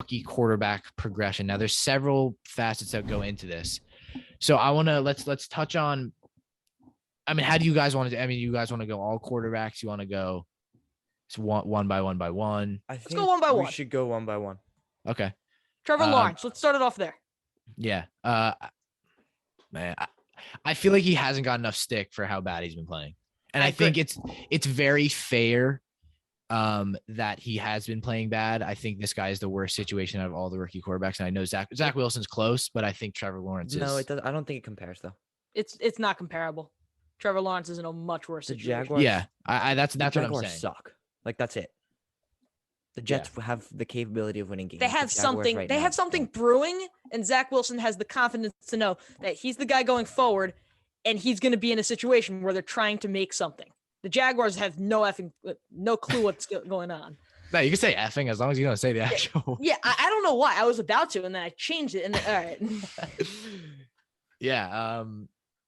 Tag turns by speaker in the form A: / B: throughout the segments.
A: rookie quarterback progression. Now, there's several facets that go into this. So I want to let's touch on. I mean, how do you guys want to? I mean, you guys want to go all quarterbacks? You want to go one by one by one?
B: Let's
C: go one by
B: we
C: one.
B: should go one by one.
A: Okay.
C: Trevor Lawrence. Let's start it off there.
A: Yeah. Man, I feel like he hasn't got enough stick for how bad he's been playing, and I think it's very fair that he has been playing bad. I think this guy is the worst situation out of all the rookie quarterbacks, and I know Zach Wilson's close, but I think Trevor Lawrence is.
B: No, it does. I don't think it compares though.
C: It's not comparable. Trevor Lawrence is in a much worse situation.
B: Jaguars,
A: yeah, that's what I'm saying.
B: Jaguars suck. Like that's it. The Jets have the capability of winning games.
C: They have something.
B: Right
C: they have something brewing, and Zach Wilson has the confidence to know that he's the guy going forward, and he's going to be in a situation where they're trying to make something. The Jaguars have no clue what's going on.
A: No, you can say effing as long as you don't say the actual.
C: Yeah, I don't know why. I was about to, and then I changed it. And then, all right.
A: Yeah.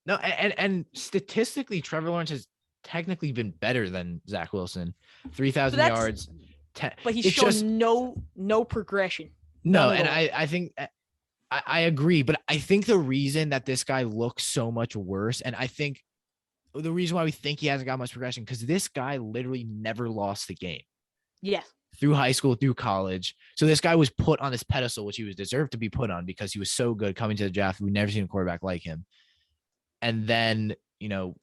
A: No, and statistically, Trevor Lawrence has technically been better than Zach Wilson. 3,000 yards.
C: But he's shown no progression.
A: No, and I think I agree, but I think the reason that this guy looks so much worse, and I think the reason why we think he hasn't got much progression, because this guy literally never lost the game.
C: Yeah.
A: Through high school, through college. So this guy was put on this pedestal, which he was deserved to be put on because he was so good coming to the draft. We've never seen a quarterback like him. And then,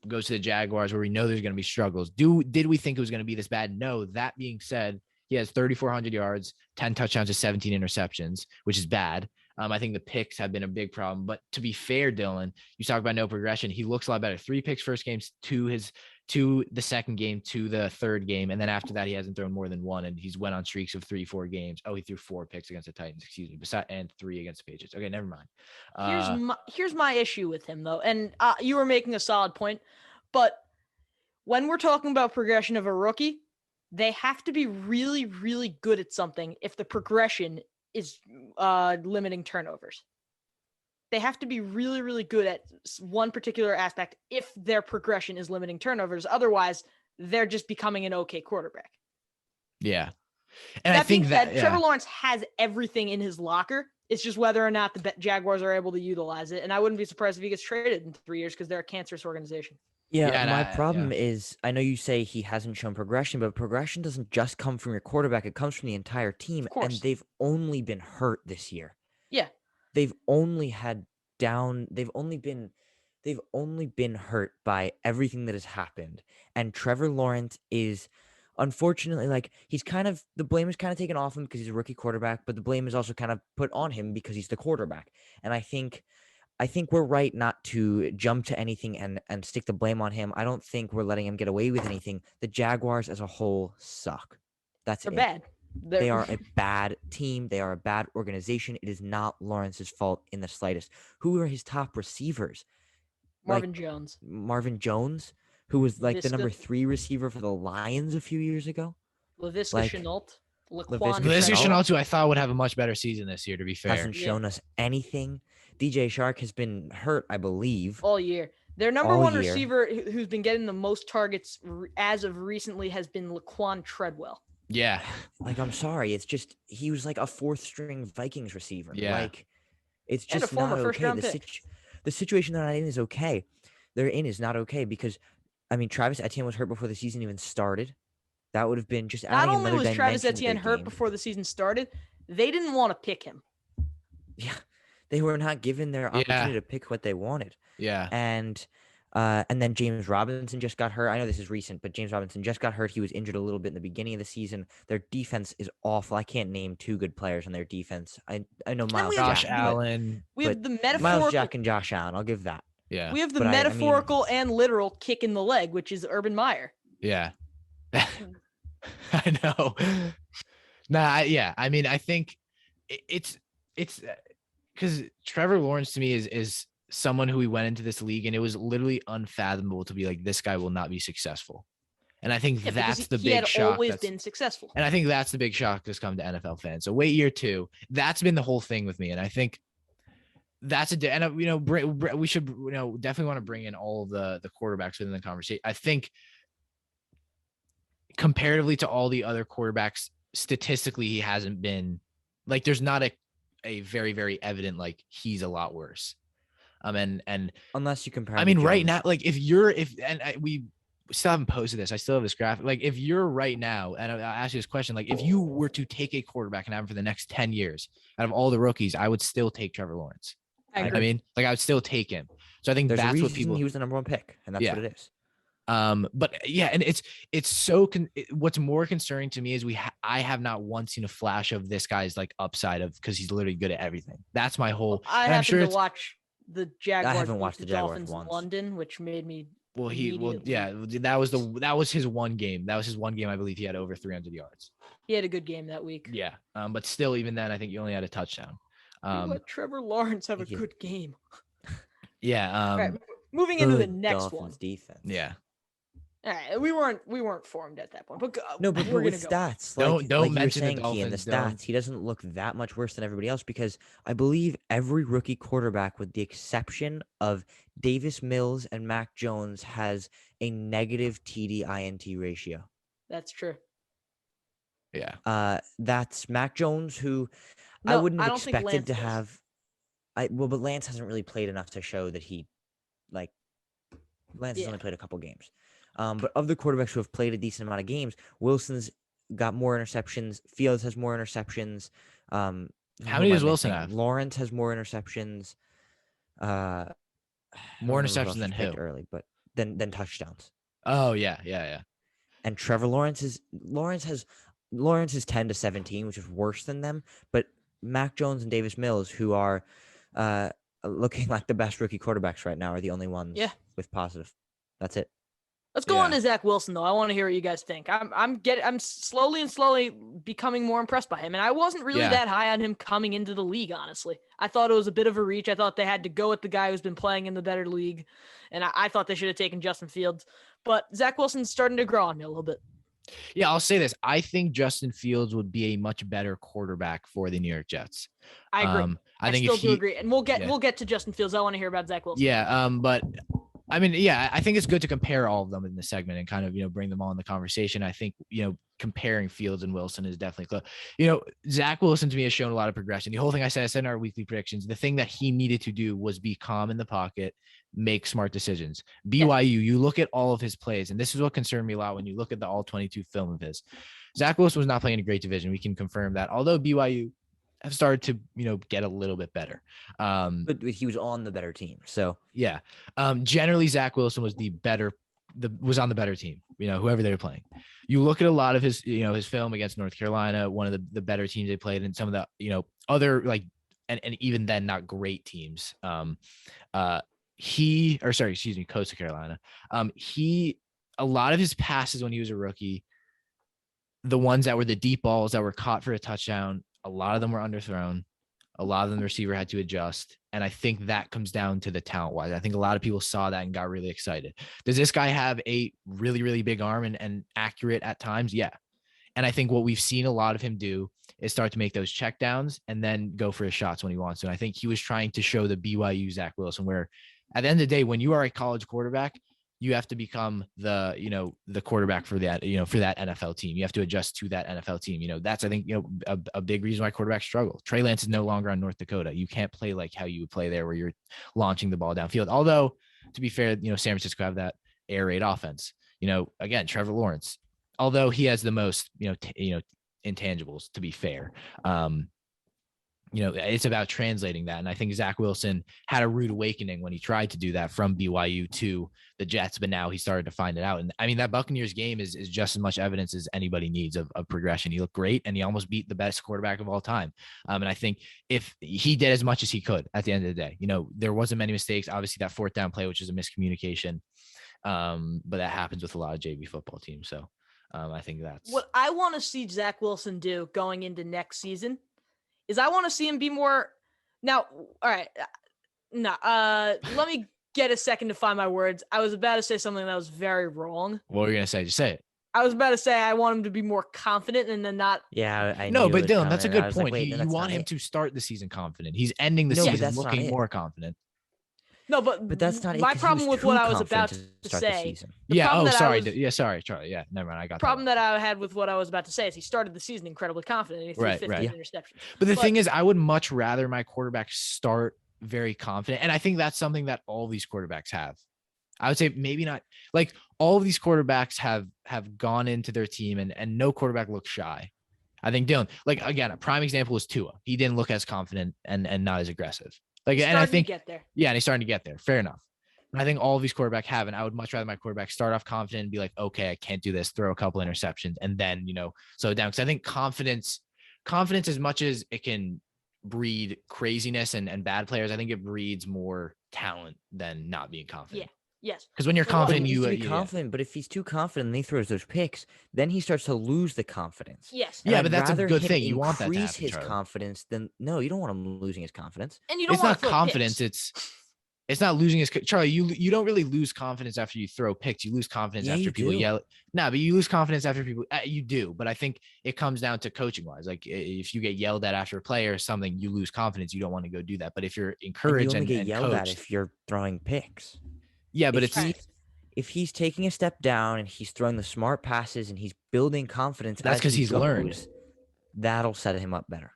A: goes to the Jaguars where we know there's going to be struggles. Did we think it was going to be this bad? No. That being said, he has 3,400 yards, 10 touchdowns to 17 interceptions, which is bad. I think the picks have been a big problem. But to be fair, Dylan, you talk about no progression. He looks a lot better. 3 picks first games to the second game, to the third game. And then after that, he hasn't thrown more than one. And he's went on streaks of 3-4 games. Oh, he threw 4 picks against the Titans, and 3 against the Patriots. Okay, never mind.
C: Here's my issue with him, though. And you were making a solid point. But when we're talking about progression of a rookie, they have to be really, really good at something if the progression is limiting turnovers. They have to be really, really good at one particular aspect if their progression is limiting turnovers. Otherwise, they're just becoming an okay quarterback.
A: Yeah. And I think that
C: Trevor Lawrence has everything in his locker. It's just whether or not the Jaguars are able to utilize it. And I wouldn't be surprised if he gets traded in 3 years because they're a cancerous organization.
B: Yeah, my problem is, I know you say he hasn't shown progression, but progression doesn't just come from your quarterback. It comes from the entire team, and they've only been hurt this year.
C: Yeah.
B: They've only been hurt by everything that has happened. And Trevor Lawrence is, unfortunately, the blame is kind of taken off him because he's a rookie quarterback, but the blame is also kind of put on him because he's the quarterback. And I think we're right not to jump to anything and stick the blame on him. I don't think we're letting him get away with anything. The Jaguars as a whole suck.
C: They're bad.
B: They are a bad team. They are a bad organization. It is not Lawrence's fault in the slightest. Who are his top receivers?
C: Marvin Jones.
B: Marvin Jones, who was the number 3 receiver for the Lions a few years ago.
C: Laviska Shenault.
A: Laviska Shenault, who I thought would have a much better season this year, to be fair.
B: Hasn't shown us anything. DJ Shark has been hurt, I believe.
C: All year. Their number one receiver who's been getting the most targets as of recently has been Laquan Treadwell.
A: Yeah.
B: I'm sorry. It's just, he was like a 4th string Vikings receiver.
A: Yeah.
B: It's just not okay. The situation they're not in is okay. They're in is not okay because, Travis Etienne was hurt before the season even started. That would have been just adding another dimension.
C: Not only was Travis Etienne hurt before the season started, they didn't want to pick him.
B: Yeah. They were not given their opportunity to pick what they wanted.
A: Yeah.
B: And then James Robinson just got hurt. I know this is recent, but James Robinson just got hurt. He was injured a little bit in the beginning of the season. Their defense is awful. I can't name 2 good players on their defense. I know Miles
A: Josh Allen.
C: We have the metaphorical
B: Miles Jack and Josh Allen. I'll give that.
A: Yeah.
C: We have the metaphorical and literal kick in the leg, which is Urban Meyer.
A: Yeah. I know. I think it's because Trevor Lawrence to me is someone who we went into this league and it was literally unfathomable to be like, this guy will not be successful. And I think that's the big shock. He had
C: always been successful.
A: And I think that's the big shock that's come to NFL fans. So wait year 2. That's been the whole thing with me. And I think that's we should, definitely want to bring in all of the quarterbacks within the conversation. I think comparatively to all the other quarterbacks, statistically, he hasn't been Like there's not a very, very evident, like he's a lot worse. And
B: Unless you compare.
A: I mean, right now, like we still haven't posted this. I still have this graphic. Like if you're right now, and I'll ask you this question, like if you were to take a quarterback and have him for the next 10 years out of all the rookies, I would still take Trevor Lawrence.
C: I
A: mean, like I would still take him. So I think
B: There's a
A: that's
B: reason
A: what people.
B: he was the number one pick, and that's
A: Yeah.
B: what it is.
A: But yeah, and it's so what's more concerning to me is I have not once seen a flash of this guy's like upside of because he's literally good at everything. That's my whole.
C: I
A: and I'm sure
C: happened to watch the Jaguars.
B: I haven't
C: beat
B: watched the Jaguars
C: Dolphins
B: once.
C: in London, which made me.
A: Well,
C: immediately-
A: yeah, that was his one game. That was his one game. I believe he had over 300 yards.
C: He had a good game that week.
A: Yeah. But still, even then, I think you only had a touchdown.
C: You let Trevor Lawrence have a
B: Thank you.
C: good game.
A: Yeah.
C: All right, moving into the
B: Good
C: next
B: Dolphins
C: one.
B: defense.
A: Yeah.
C: All right, we weren't formed at that point, but
B: No, but
C: we're
B: with
C: gonna go.
B: stats,
A: Don't
B: like you were
A: mention the
B: saying, Kian, the
A: Dolphins, don't.
B: stats, he doesn't look that much worse than everybody else because I believe every rookie quarterback, with the exception of Davis Mills and Mac Jones, has a negative TD-INT ratio.
C: That's true.
A: Yeah.
B: That's Mac Jones, who I
C: No,
B: wouldn't
C: I
B: have
C: don't think
B: expected
C: Lance
B: to
C: does.
B: have. But Lance hasn't really played enough to show that he, like, Lance has
C: Yeah.
B: only played a couple games. But of the quarterbacks who have played a decent amount of games, Wilson's got more interceptions. Fields has more interceptions.
A: How
B: who
A: many
B: am I
A: does Wilson
B: missing?
A: have?
B: Lawrence has more interceptions. I don't
A: More
B: remember who else
A: interceptions than
B: was picked
A: who?
B: early, but then touchdowns.
A: Oh yeah.
B: And Trevor Lawrence has 10 to 17, which is worse than them. But Mac Jones and Davis Mills, who are looking like the best rookie quarterbacks right now, are the only ones with positive. That's it.
C: Let's go on
A: Yeah.
C: to Zach Wilson, though. I want to hear what you guys think. I'm slowly becoming more impressed by him, and I wasn't really
A: Yeah.
C: that high on him coming into the league. Honestly, I thought it was a bit of a reach. I thought they had to go with the guy who's been playing in the better league, and I thought they should have taken Justin Fields. But Zach Wilson's starting to grow on me a little bit.
A: Yeah, I'll say this. I think Justin Fields would be a much better quarterback for the New York Jets.
C: I agree.
A: I think
C: still
A: if
C: do agree, and we'll get
A: yeah.
C: to Justin Fields. I want to hear about Zach Wilson.
A: Yeah. But I mean, yeah, I think it's good to compare all of them in the segment and kind of, bring them all in the conversation. I think, comparing Fields and Wilson is definitely close. Zach Wilson to me has shown a lot of progression. The whole thing I said in our weekly predictions, the thing that he needed to do was be calm in the pocket, make smart decisions. BYU, you look at all of his plays, and this is what concerned me a lot when you look at the all 22 film of his. Zach Wilson was not playing a great division. We can confirm that. Although BYU have started to, get a little bit better.
B: But he was on the better team. So
A: yeah. Generally, Zach Wilson was was on the better team, whoever they were playing. You look at a lot of his, his film against North Carolina, one of the better teams they played, and some of the, other and even then not great teams. Coastal Carolina. A lot of his passes when he was a rookie, the ones that were the deep balls that were caught for a touchdown, a lot of them were underthrown. A lot of them, the receiver had to adjust. And I think that comes down to the talent wise. I think a lot of people saw that and got really excited. Does this guy have a really, really big arm and accurate at times? Yeah. And I think what we've seen a lot of him do is start to make those checkdowns and then go for his shots when he wants to. And I think he was trying to show the BYU Zach Wilson, where at the end of the day, when you are a college quarterback, you have to become the quarterback for that, for that NFL team. You have to adjust to that NFL team. That's, I think, a big reason why quarterbacks struggle. Trey Lance is no longer on North Dakota. You can't play like how you would play there, where you're launching the ball downfield. Although, to be fair, San Francisco have that air raid offense. Again, Trevor Lawrence, although he has the most, intangibles, to be fair. It's about translating that. And I think Zach Wilson had a rude awakening when he tried to do that from BYU to the Jets, but now he started to find it out. And I mean, that Buccaneers game is just as much evidence as anybody needs of progression. He looked great, and he almost beat the best quarterback of all time. And I think if he did as much as he could at the end of the day, there wasn't many mistakes. Obviously that fourth down play, which is a miscommunication. But that happens with a lot of JV football teams. So I think that's
C: what I want to see Zach Wilson do going into next season. Is I want to see him be more now. All right. No, let me get a second to find my words. I was about to say something that was very wrong.
A: What were you going to say? Just say it.
C: I was about to say I want him to be more confident and then not.
B: Yeah, I
A: no,
B: knew
A: but
B: it was
A: Dylan, that's a
B: coming. I
A: good
B: was like,
A: point.
B: wait,
A: You
B: that's
A: want
B: not
A: him
B: it.
A: to start the season confident. He's ending the
B: No, but
A: season
B: that's not
A: looking
B: it.
A: more confident.
C: No, but
B: that's not it,
C: my
B: 'cause he
C: problem
B: was
C: with what
B: too
C: I was about
B: confident
C: to
B: start the
C: say.
B: season.
C: The
A: Yeah.
C: problem
A: Oh,
C: that I
A: sorry.
C: was-
A: Yeah. Sorry, Charlie. Yeah. Never mind. I got
C: The problem
A: that.
C: that I had with what I was about to say is he started the season incredibly confident and he threw
A: Right,
C: 15
A: right.
C: interceptions.
A: But the thing is, I would much rather my quarterback start very confident. And I think that's something that all these quarterbacks have. I would say maybe not like all of these quarterbacks have gone into their team and no quarterback looks shy. I think Dylan, like again, a prime example is Tua. He didn't look as confident and not as aggressive. Like,
C: He's
A: and I
C: starting
A: think
C: to get there.
A: yeah, and he's starting to get there. Fair enough. And I think all of these quarterbacks have, and I would much rather my quarterback start off confident and be like, okay, I can't do this, throw a couple interceptions, and then slow it down. Because I think confidence, as much as it can breed craziness and bad players, I think it breeds more talent than not being confident.
C: Yes.
A: Because when you're
C: But what-
A: confident,
B: He needs
A: you
B: to be confident, but if he's too confident and he throws those picks, then he starts to lose the confidence.
C: Yes.
B: And
A: Yeah,
B: I'd
A: but that's a
B: rather
A: good
B: him
A: thing. You want that to
B: increase
A: happen,
B: his
A: Charlie.
B: confidence than no, you don't want him losing his confidence.
C: And you don't
A: It's
C: want
A: not
C: to throw
A: confidence.
C: picks.
A: It's not losing his Charlie. You don't really lose confidence after you throw picks. You lose confidence
B: Yeah,
A: after
B: you
A: people
B: do.
A: yell. No, but you lose confidence after people. You do, but I think it comes down to coaching wise. Like if you get yelled at after a play or something, you lose confidence. You don't want to go do that. But if you're
B: And you
A: encouraged
B: only
A: and,
B: get yelled at
A: coached,
B: if you're throwing picks.
A: yeah, but
B: if
A: it's
B: if he's taking a step down and he's throwing the smart passes and he's building confidence,
A: That's
B: as
A: 'cause
B: he
A: he's learned.
B: goes, that'll set him up better.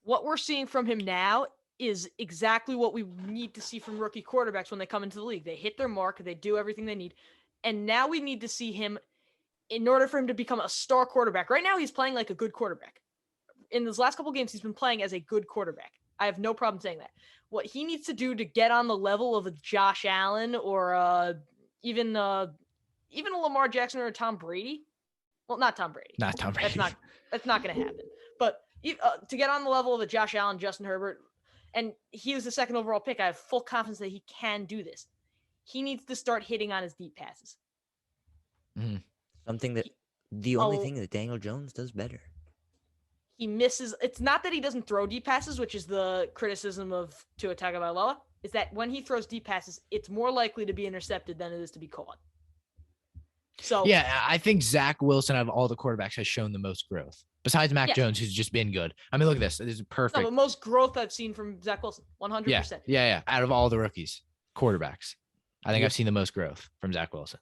C: What we're seeing from him now is exactly what we need to see from rookie quarterbacks when they come into the league. They hit their mark, they do everything they need. And now we need to see him in order for him to become a star quarterback. Right now, he's playing like a good quarterback. In those last couple games, he's been playing as a good quarterback. I have no problem saying that. What he needs to do to get on the level of a Josh Allen or even a Lamar Jackson or a Tom Brady. Well, not Tom Brady.
A: not Tom Brady.
C: That's not going to happen. But to get on the level of a Josh Allen, Justin Herbert, and he was the second overall pick, I have full confidence that he can do this. He needs to start hitting on his deep passes.
B: Something that the only thing that Daniel Jones does better.
C: He misses. It's not that he doesn't throw deep passes, which is the criticism of Tua Tagovailoa, is that when he throws deep passes, it's more likely to be intercepted than it is to be caught. So
A: Yeah, I think Zach Wilson out of all the quarterbacks has shown the most growth. Besides Mac
C: Yes.
A: Jones, who's just been good. I mean, look at this. This is perfect.
C: no, but most growth I've seen from Zach Wilson, 100%.
A: Yeah. Out of all the rookies, quarterbacks, I think
B: Yep.
A: I've seen the most growth from Zach Wilson.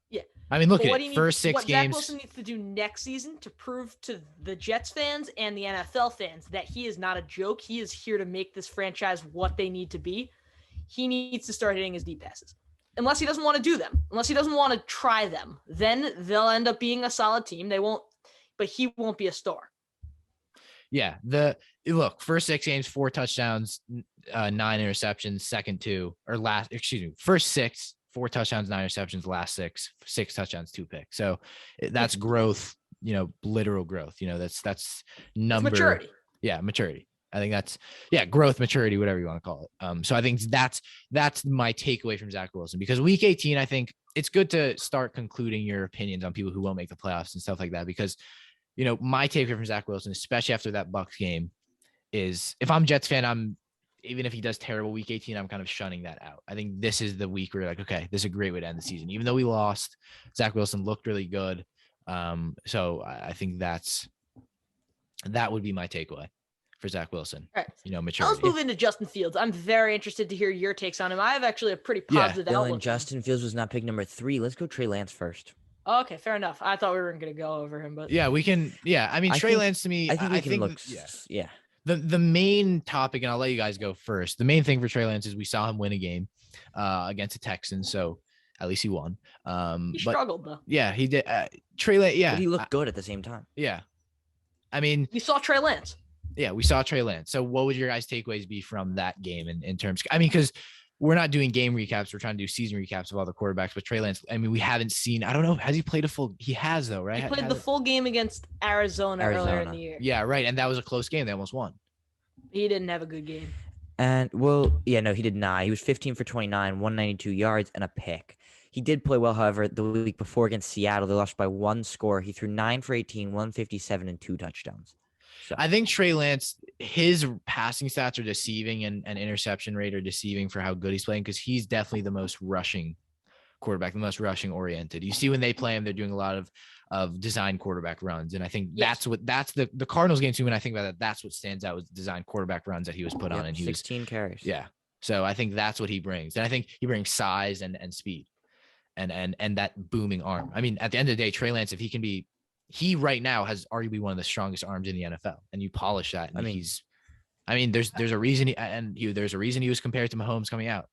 C: Yeah.
A: I mean, look
C: But
A: at
C: what
A: it.
C: he
A: First
C: needs,
A: six
C: what
A: games.
C: Zach Wilson needs to do next season to prove to the Jets fans and the NFL fans that he is not a joke. He is here to make this franchise what they need to be. He needs to start hitting his deep passes. Unless he doesn't want to do them, unless he doesn't want to try them, then they'll end up being a solid team. They won't, but he won't be a star.
A: Yeah. First 6 games, 4 touchdowns, 9 interceptions, first 6, 4 touchdowns, 9 interceptions, last 6 touchdowns, 2 picks. So that's growth, literal growth. That's number.
C: It's maturity.
A: Yeah. Maturity. I think that's growth, maturity, whatever you want to call it. So I think that's my takeaway from Zach Wilson, because week 18, I think it's good to start concluding your opinions on people who won't make the playoffs and stuff like that, because my takeaway from Zach Wilson, especially after that Bucs game, is if I'm Jets fan, even if he does terrible week 18, I'm kind of shunning that out. I think this is the week where you're like, okay, this is a great way to end the season. Even though we lost, Zach Wilson looked really good. So I think that would be my takeaway for Zach Wilson.
C: All right.
A: Maturity.
C: Let's move into Justin Fields. I'm very interested to hear your takes on him. I have actually a pretty positive
B: Dylan,
C: outlook.
B: Justin Fields was not pick number 3. Let's go Trey Lance first.
C: Okay, fair enough. I thought we weren't going to go over him, but
A: Yeah, we can. Yeah, I mean, Trey Lance to me,
B: I think we can look.
A: yeah.
B: Yeah.
A: The main topic, and I'll let you guys go first. The main thing for Trey Lance is we saw him win a game against the Texans, so at least he won.
C: he struggled though.
A: Yeah, he did. Trey Lance, yeah,
B: But he looked good at the same time.
A: yeah. I mean,
C: We saw Trey Lance.
A: yeah, we saw Trey Lance. So what would your guys' takeaways be from that game in terms? I mean, because we're not doing game recaps. We're trying to do season recaps of all the quarterbacks. But Trey Lance, I mean, we haven't seen. I don't know. Has he played a full? He has though, right?
C: He played the full game against Arizona earlier in the year.
A: Yeah, right. And that was a close game. They almost won.
C: He didn't have a good game.
B: And he did not. He was 15 for 29, 192 yards and a pick. He did play well, however, the week before against Seattle. They lost by 1 score. He threw 9 for 18, 157, and 2 touchdowns. So
A: I think Trey Lance, his passing stats are deceiving and interception rate are deceiving for how good he's playing, because he's definitely the most rushing quarterback, the most rushing oriented. You see when they play him, they're doing a lot of design quarterback runs. And I think that's the Cardinals game too. When I think about that, that's what stands out, was design quarterback runs that he was put on. And he
B: 16 carries.
A: Yeah. So I think that's what he brings. And I think he brings size and speed and that booming arm. I mean, at the end of the day, Trey Lance, if he can be, he right now has arguably one of the strongest arms in the NFL, and you polish that. And there's a reason there's a reason he was compared to Mahomes coming out.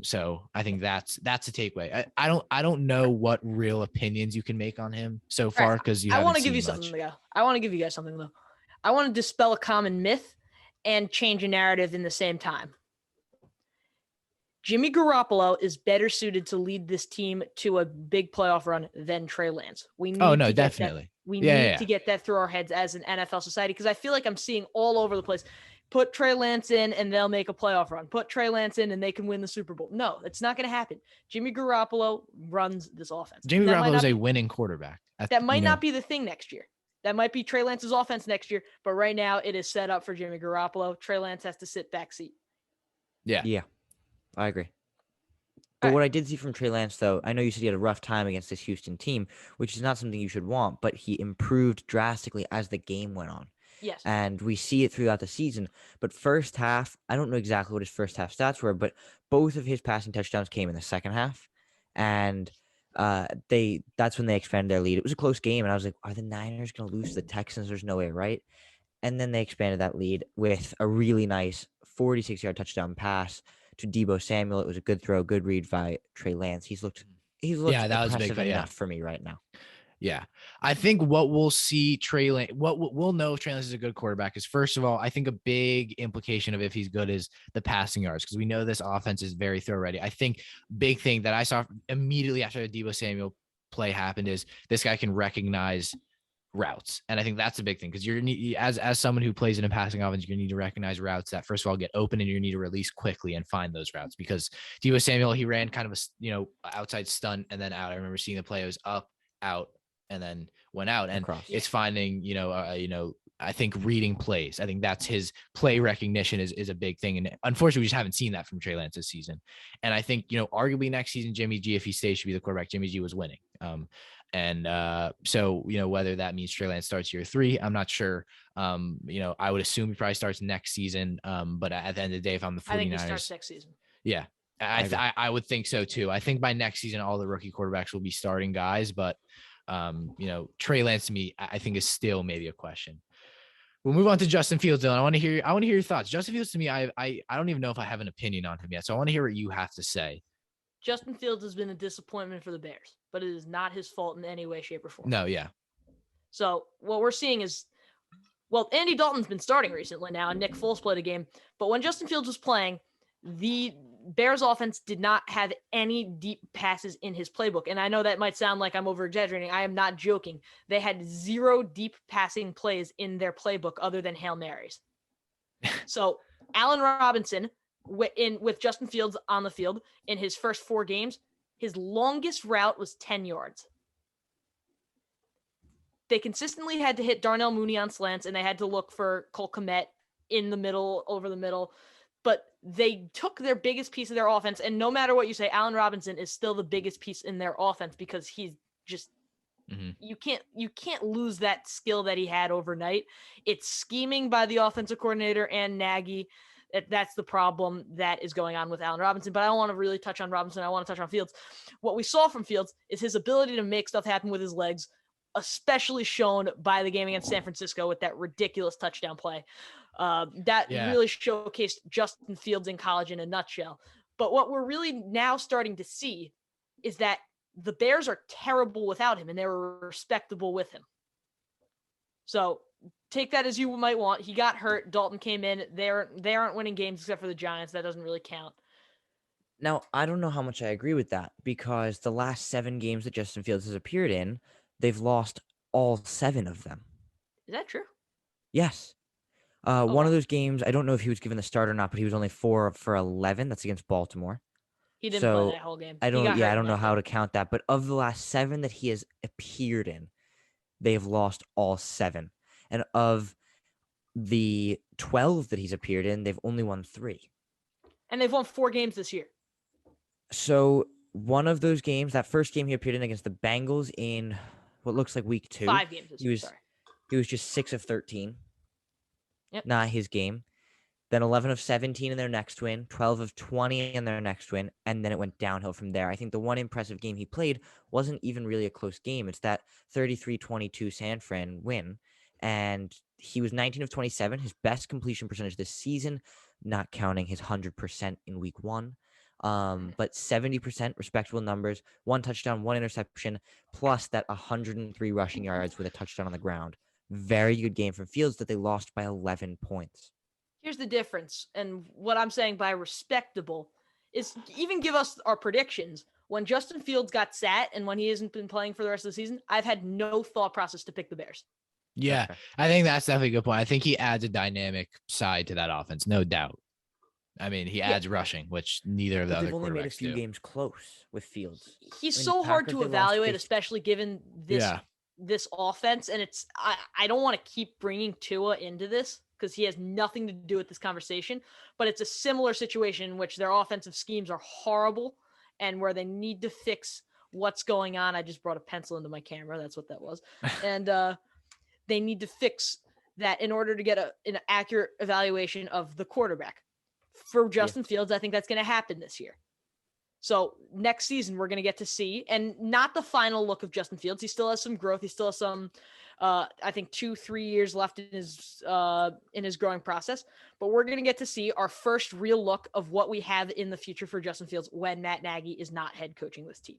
A: So I think that's a takeaway. I don't know what real opinions you can make on him so far because
C: I want to give you
A: much.
C: something to go. I want to give you guys something though. I want to dispel a common myth and change a narrative in the same time. Jimmy Garoppolo is better suited to lead this team to a big playoff run than Trey Lance. We need
A: definitely.
C: We need to get that through our heads as an NFL society, because I feel like I'm seeing all over the place. Put Trey Lance in and they'll make a playoff run. Put Trey Lance in and they can win the Super Bowl. No, it's not going to happen. Jimmy Garoppolo runs this offense.
A: Jimmy Garoppolo is a winning quarterback.
C: That might not be the thing next year. That might be Trey Lance's offense next year, but right now it is set up for Jimmy Garoppolo. Trey Lance has to sit back seat.
B: Yeah, I agree. But what I did see from Trey Lance, though, I know you said he had a rough time against this Houston team, which is not something you should want, but he improved drastically as the game went on.
C: Yes.
B: And we see it throughout the season. But first half, I don't know exactly what his first half stats were, but both of his passing touchdowns came in the second half. And that's when they expanded their lead. It was a close game, and I was like, are the Niners going to lose to the Texans? There's no way, right? And then they expanded that lead with a really nice 46-yard touchdown pass to Deebo Samuel. It was a good throw, good read by Trey Lance. He's looked
A: that was
B: impressive
A: big,
B: enough for me right now.
A: Yeah. I think what we'll see we'll know if Trey Lance is a good quarterback is, first of all, I think a big implication of if he's good is the passing yards, because we know this offense is very throw ready. I think big thing that I saw immediately after the Deebo Samuel play happened is this guy can recognize routes. And I think that's a big thing, because as someone who plays in a passing offense, you need to recognize routes that first of all get open, and you need to release quickly and find those routes, because Deebo Samuel, he ran kind of a outside stunt and then out. I remember seeing the play, it was up, out, and then went out, and it's finding, I think reading plays. I think that's his play recognition is a big thing. And unfortunately, we just haven't seen that from Trey Lance this season. And I think, arguably next season, Jimmy G, if he stays, should be the quarterback. Jimmy G was winning. So, whether that means Trey Lance starts year 3, I'm not sure. I would assume he probably starts next season. But at the end of the day, if I'm the 49ers,
C: I think he starts next season.
A: Yeah. I would think so too. I think by next season, all the rookie quarterbacks will be starting guys, but Trey Lance to me, I think is still maybe a question. We'll move on to Justin Fields, Dylan. I want to hear your thoughts. Justin Fields to me, I don't even know if I have an opinion on him yet. So I want to hear what you have to say.
C: Justin Fields has been a disappointment for the Bears, but it is not his fault in any way, shape, or form.
A: No, yeah.
C: So what we're seeing is, Andy Dalton's been starting recently now, and Nick Foles played a game. But when Justin Fields was playing, the Bears offense did not have any deep passes in his playbook. And I know that might sound like I'm over-exaggerating. I am not joking. They had 0 deep passing plays in their playbook other than Hail Marys. So Allen Robinson, with Justin Fields on the field in his first 4 games, his longest route was 10 yards. They consistently had to hit Darnell Mooney on slants, and they had to look for Cole Kmet in the middle, over the middle. But they took their biggest piece of their offense, and no matter what you say, Allen Robinson is still the biggest piece in their offense, because he's just you can't lose that skill that he had overnight. It's scheming by the offensive coordinator and Nagy. That's the problem that is going on with Allen Robinson. But I don't want to really touch on Robinson. I want to touch on Fields. What we saw from Fields is his ability to make stuff happen with his legs, especially shown by the game against San Francisco with that ridiculous touchdown play. Really showcased Justin Fields in college in a nutshell. But what we're really now starting to see is that the Bears are terrible without him, and they were respectable with him. So take that as you might want. He got hurt. Dalton came in. They aren't winning games except for the Giants. That doesn't really count.
B: Now, I don't know how much I agree with that, because the last 7 games that Justin Fields has appeared in, they've lost all 7 of them.
C: Is that true?
B: Yes. One of those games, I don't know if he was given the start or not, but he was only 4 for 11. That's against Baltimore.
C: He didn't play that whole game.
B: I don't know how to count that. But of the last 7 that he has appeared in, they have lost all 7. And of the 12 that he's appeared in, they've only won 3.
C: And they've won 4 games this year.
B: So one of those games, that first game he appeared in against the Bengals in what looks like week 2.
C: 5 games this year,
B: He was just 6 of 13.
C: Yep.
B: Not his game. then 11 of 17 in their next win, 12 of 20 in their next win, and then it went downhill from there. I think the one impressive game he played wasn't even really a close game. It's that 33-22 San Fran win, and he was 19 of 27, his best completion percentage this season, not counting his 100% in week 1. But 70% respectable numbers, 1 touchdown, 1 interception, plus that 103 rushing yards with a touchdown on the ground. Very good game from Fields that they lost by 11 points.
C: Here's the difference. And what I'm saying by respectable is even give us our predictions. When Justin Fields got sat and when he hasn't been playing for the rest of the season, I've had no thought process to pick the Bears.
A: Yeah,
B: Okay.
A: I think that's definitely a good point. I think he adds a dynamic side to that offense, no doubt. I mean, he adds rushing, which neither of the
B: But
A: other
B: they've only made a
A: quarterbacks
B: few
A: do.
B: games close with Fields.
C: He's
B: I mean,
C: so hard
B: Packers,
C: to
B: they lost
C: evaluate,
B: 50.
C: especially given this offense. And it's I don't want to keep bringing Tua into this because he has nothing to do with this conversation. But it's a similar situation in which their offensive schemes are horrible and where they need to fix what's going on. I just brought a pencil into my camera. That's what that was. And they need to fix that in order to get an accurate evaluation of the quarterback. For Justin Fields, I think that's going to happen this year. So next season, we're going to get to see, and not the final look of Justin Fields. He still has some growth. He still has some, I think, 2-3 years left in his growing process. But we're going to get to see our first real look of what we have in the future for Justin Fields when Matt Nagy is not head coaching this team.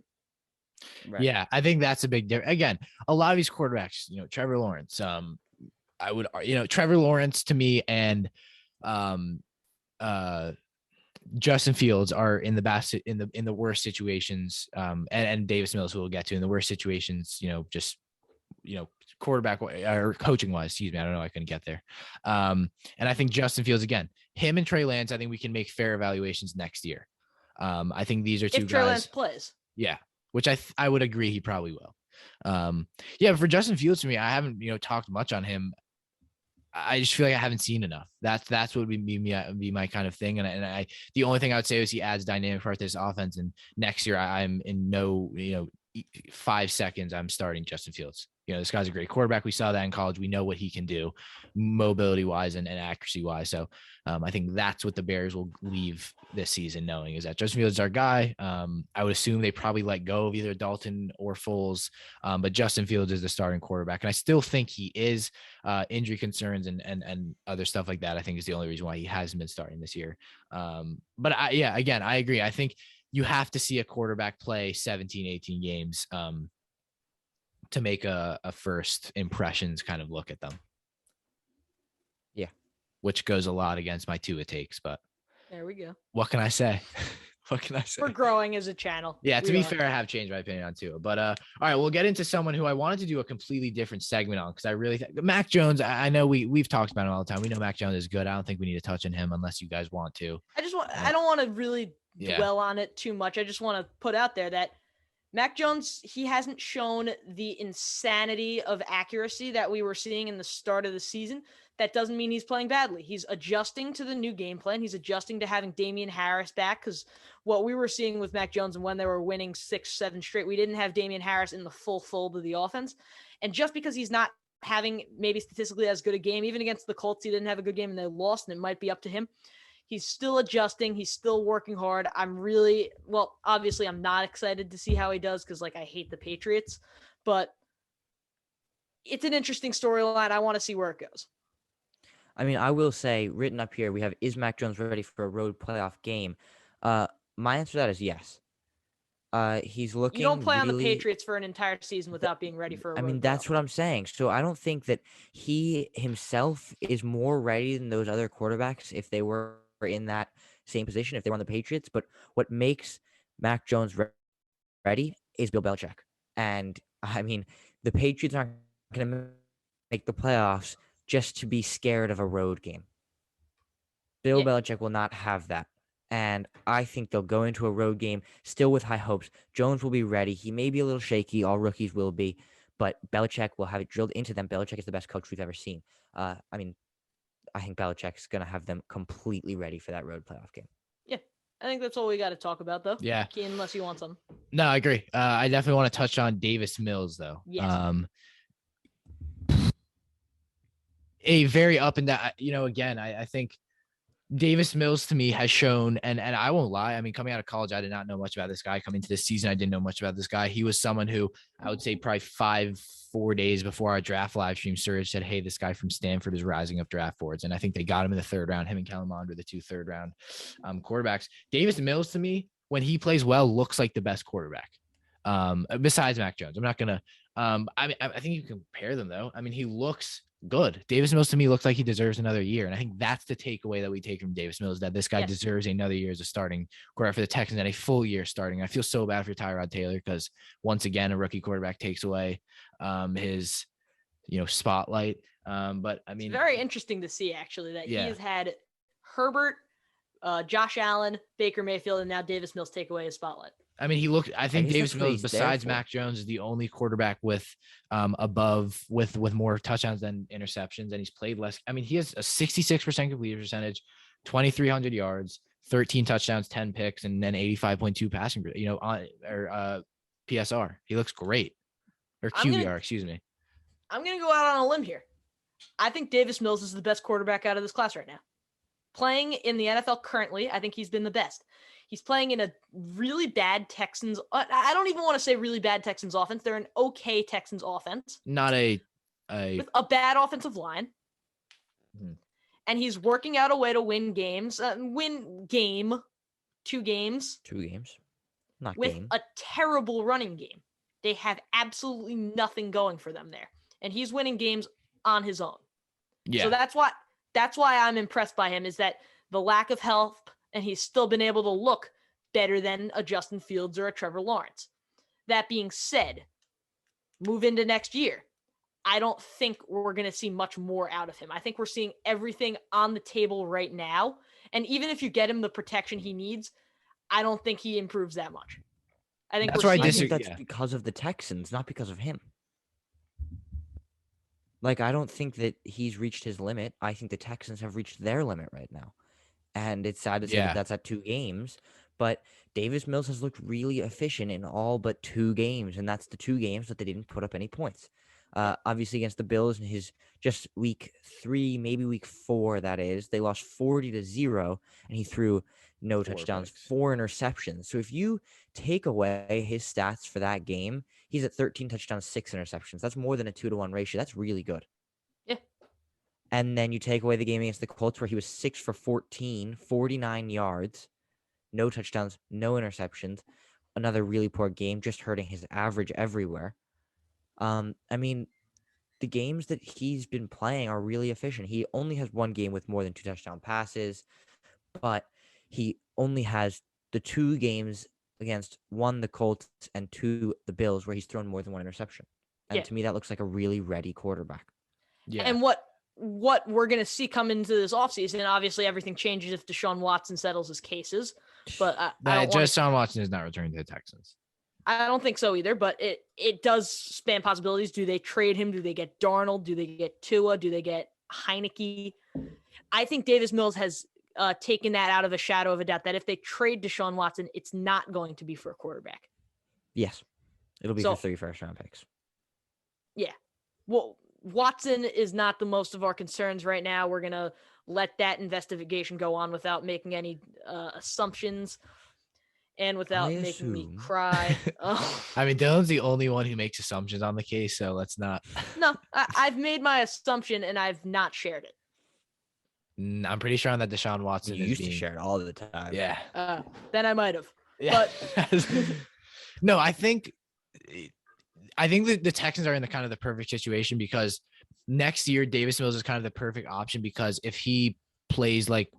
B: Right.
A: Yeah, I think that's a big difference. Again, a lot of these quarterbacks, Trevor Lawrence, I would, Trevor Lawrence to me and Justin Fields are in the best in the worst situations, and Davis Mills, who we'll get to, in the worst situations, quarterback or coaching wise, excuse me. I don't know. I couldn't get there. And I think Justin Fields, again, him and Trey Lance, I think we can make fair evaluations next year. I think these are two
C: if Trey
A: guys.
C: Lance plays.
A: Yeah. Which I would agree he probably will. But for Justin Fields, to me, I haven't, talked much on him. I just feel like I haven't seen enough. That's what would be my kind of thing. And the only thing I would say is he adds dynamic part to this offense. And next year I'm in no, 5 seconds, I'm starting Justin Fields. This guy's a great quarterback. We saw that in college. We know what he can do mobility wise and accuracy wise. So I think that's what the Bears will leave this season knowing, is that Justin Fields is our guy. I would assume they probably let go of either Dalton or Foles, but Justin Fields is the starting quarterback. And I still think he is. Injury concerns and other stuff like that, I think, is the only reason why he hasn't been starting this year. But again, I agree. I think you have to see a quarterback play 17, 18 games to make a first impressions kind of look at them.
B: Yeah.
A: Which goes a lot against my Tua takes, but
C: there we go.
A: What can I say? What can I say?
C: We're growing as a channel.
A: Yeah, to be fair, I have changed my opinion on Tua. But all right, we'll get into someone who I wanted to do a completely different segment on, because I really think Mac Jones. I know we've talked about him all the time. We know Mac Jones is good. I don't think we need to touch on him unless you guys want to.
C: I don't want to really dwell on it too much. I just want to put out there that Mac Jones, he hasn't shown the insanity of accuracy that we were seeing in the start of the season. That doesn't mean he's playing badly. He's adjusting to the new game plan. He's adjusting to having Damian Harris back, because what we were seeing with Mac Jones and when they were winning 6-7 straight, we didn't have Damian Harris in the full fold of the offense. And just because he's not having maybe statistically as good a game, even against the Colts, he didn't have a good game and they lost, and it might be up to him. He's still adjusting. He's still working hard. Obviously I'm not excited to see how he does, because I hate the Patriots, but it's an interesting storyline. I want to see where it goes.
B: I mean, I will say, written up here, we have, is Mac Jones ready for a road playoff game? My answer to that is yes. He's looking.
C: You don't play on the Patriots for an entire season without being ready for a road playoff.
B: That's what I'm saying. So I don't think that he himself is more ready than those other quarterbacks if they were in that same position, if they were on the Patriots. But what makes Mac Jones ready is Bill Belichick. And I mean, the Patriots aren't going to make the playoffs just to be scared of a road game. Bill Belichick will not have that. And I think they'll go into a road game still with high hopes. Jones will be ready. He may be a little shaky. All rookies will be. But Belichick will have it drilled into them. Belichick is the best coach we've ever seen. I think Belichick's going to have them completely ready for that road playoff game.
C: Yeah. I think that's all we got to talk about, though.
A: Yeah.
C: Unless you want some.
A: No, I agree. I definitely want to touch on Davis Mills, though.
C: Yes.
A: A very up and down, again, I think Davis Mills to me has shown, and I won't lie. I mean, coming out of college, I did not know much about this guy. Coming to this season, I didn't know much about this guy. He was someone who I would say probably 4 days before our draft live stream started said, "Hey, this guy from Stanford is rising up draft boards," and I think they got him in the 3rd round. Him and Kellen Mond were the 2 3rd-round quarterbacks. Davis Mills to me, when he plays well, looks like the best quarterback. Besides Mac Jones, I'm not gonna. I mean, I think you can compare them though. I mean, he looks good. Davis Mills to me looks like he deserves another year. And I think that's the takeaway that we take from Davis Mills, that this guy deserves another year as a starting quarterback for the Texans and a full year starting. I feel so bad for Tyrod Taylor because once again, a rookie quarterback takes away his, spotlight. But I mean,
C: it's very interesting to see actually that he has had Herbert, Josh Allen, Baker Mayfield, and now Davis Mills take away his spotlight.
A: I mean, I think Davis Mills, besides Mac Jones, is the only quarterback with more touchdowns than interceptions, and he's played less. I mean, he has a 66% completion percentage, 2,300 yards, 13 touchdowns, 10 picks, and then 85.2 passing, PSR. He looks great. Or QBR, excuse me.
C: I'm going to go out on a limb here. I think Davis Mills is the best quarterback out of this class right now. Playing in the NFL currently, I think he's been the best. He's playing in a really bad Texans. I don't even want to say really bad Texans offense. They're an okay Texans offense.
A: Not with
C: a bad offensive line.
A: Mm-hmm.
C: And he's working out a way to win games. 2 games.
B: 2 games. Not
C: with
B: game.
C: A terrible running game. They have absolutely nothing going for them there. And he's winning games on his own.
A: Yeah.
C: So that's why I'm impressed by him, is that the lack of help, and he's still been able to look better than a Justin Fields or a Trevor Lawrence. That being said, move into next year. I don't think we're going to see much more out of him. I think we're seeing everything on the table right now. And even if you get him the protection he needs, I don't think he improves that much. I think
B: that's because of the Texans, not because of him. Like, I don't think that he's reached his limit. I think the Texans have reached their limit right now. And it's sad to say that that's at 2 games. But Davis Mills has looked really efficient in all but 2 games. And that's the 2 games that they didn't put up any points. Obviously, against the Bills in his just week 3, maybe week 4, that is, they lost 40-0. And he threw no touchdowns, 4 interceptions. So if you take away his stats for that game, he's at 13 touchdowns, 6 interceptions. That's more than a 2-to-1 ratio. That's really good.
C: Yeah.
B: And then you take away the game against the Colts where he was 6 for 14, 49 yards, no touchdowns, no interceptions. Another really poor game, just hurting his average everywhere. I mean, the games that he's been playing are really efficient. He only has 1 game with more than 2 touchdown passes, but he only has the 2 games against 1, the Colts, and 2, the Bills, where he's thrown more than 1 interception. And to me, that looks like a really ready quarterback.
C: Yeah. And what we're going to see come into this offseason, obviously everything changes if Deshaun Watson settles his cases. But
A: Deshaun Watson is not returning to the Texans.
C: I don't think so either, but it does span possibilities. Do they trade him? Do they get Darnold? Do they get Tua? Do they get Heineke? I think Davis Mills has taken that out of a shadow of a doubt, that if they trade Deshaun Watson, it's not going to be for a quarterback.
B: Yes. It'll be for 3 first-round picks.
C: Yeah. Well, Watson is not the most of our concerns right now. We're going to let that investigation go on without making any assumptions and without making me cry.
A: I mean, Dylan's the only one who makes assumptions on the case, so let's not.
C: No, I've made my assumption and I've not shared it.
A: I'm pretty sure on that Deshaun Watson
B: used to share it all the time.
A: Yeah.
C: Then I might have.
A: Yeah.
C: But
A: no, I think that the Texans are in the kind of the perfect situation, because next year Davis Mills is kind of the perfect option, because if he plays like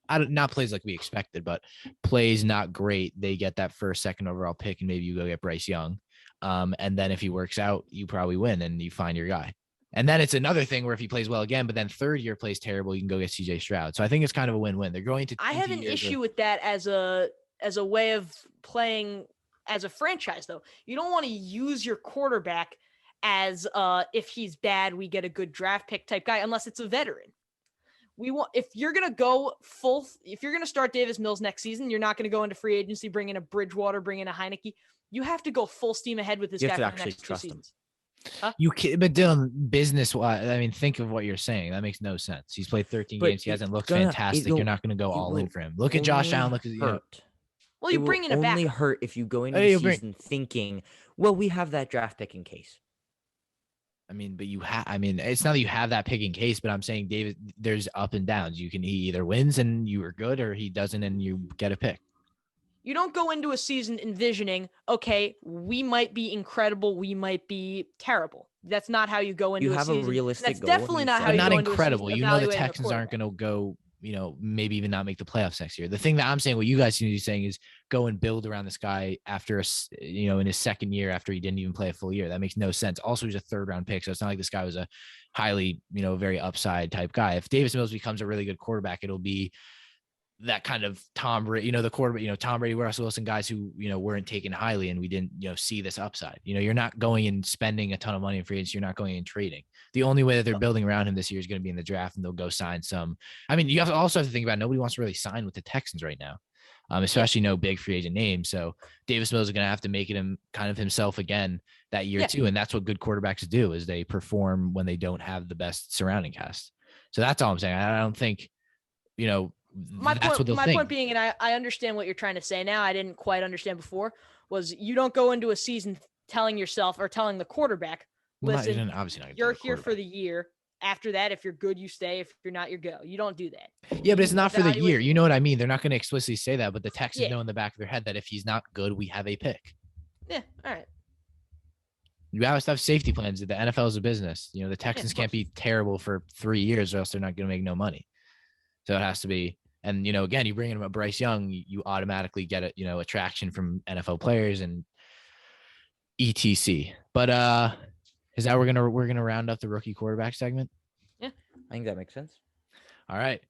A: not plays like we expected, but plays not great, they get that 1st, 2nd overall pick, and maybe you go get Bryce Young. And then if he works out, you probably win and you find your guy. And then it's another thing where if he plays well again, but then 3rd year plays terrible, you can go get CJ Stroud. So I think it's kind of a win-win. They're going to.
C: I have an issue with that as a way of playing as a franchise, though. You don't want to use your quarterback as if he's bad, we get a good draft pick type guy, unless it's a veteran. If you're going to start Davis Mills next season, you're not going to go into free agency, bring in a Bridgewater, bring in a Heineke. You have to go full steam ahead with this guy for the next 2 seasons.
A: You can, but Dylan, business wise, I mean, think of what you're saying. That makes no sense. He's played 13
B: But
A: games. He hasn't looked
B: it
A: fantastic. You're
B: will-
A: not going to go
B: it
A: all in
B: will
A: for him. Look at Josh
B: only
A: Allen. Look at
B: hurt.
C: Well,
B: It
C: you
B: will
C: bring in a
B: only
C: backup.
B: hurt if you go into
A: Hey,
B: the
A: you bring-
B: season thinking, well, we have that draft pick in case.
A: I mean, but you have. I mean, it's not that you have that pick in case, but I'm saying, David, there's up and downs. He either wins and you are good, or he doesn't and you get a pick.
C: You don't go into a season envisioning, okay, we might be incredible, we might be terrible. That's not how you go into
B: You
C: a
B: have a
C: season.
B: realistic
C: That's
B: goal, and
C: definitely
B: you
C: not
B: set
C: how
A: But
C: you
A: not
C: go into
A: incredible.
C: a season
A: You know, the
C: evaluating a
A: Texans aren't
C: quarterback.
A: going to go. Maybe even not make the playoffs next year. The thing that I'm saying, what you guys seem to be saying, is go and build around this guy after in his second year after he didn't even play a full year. That makes no sense. Also, he's a 3rd round pick, so it's not like this guy was a highly, very upside type guy. If Davis Mills becomes a really good quarterback, it'll be that kind of Tom Brady, the quarterback, Tom Brady, Russell Wilson, guys who, weren't taken highly and we didn't, see this upside. You're not going and spending a ton of money in free agency. You're not going and trading. The only way that they're building around him this year is going to be in the draft, and they'll go sign some. I mean, you also have to think about, nobody wants to really sign with the Texans right now, especially no big free agent name. So Davis Mills is going to have to make it kind of himself again that year too. And that's what good quarterbacks do, is they perform when they don't have the best surrounding cast. So that's all I'm saying. I don't think,
C: My
A: that's what they'll think.
C: point being, and I understand what you're trying to say now, I didn't quite understand before, was you don't go into a season telling yourself or telling the quarterback, listen, you're here for the year. After that, if you're good, you stay. If you're not, you go. You don't do that.
A: Yeah, but it's not for the year.
C: Evaluate-
A: You know what I mean? They're not going to explicitly say that, but the Texans
C: Yeah.
A: know in the back of their head that if he's not good, we have a pick.
C: Yeah, all right.
A: You have to have safety plans. The NFL is a business. The Texans can't be terrible for 3 years, or else they're not going to make no money. So it has to be. And, again, you bring in a Bryce Young, you automatically get attraction from NFL players and etc. But is that we're gonna round up the rookie quarterback segment?
C: Yeah,
B: I think that makes sense.
A: All right.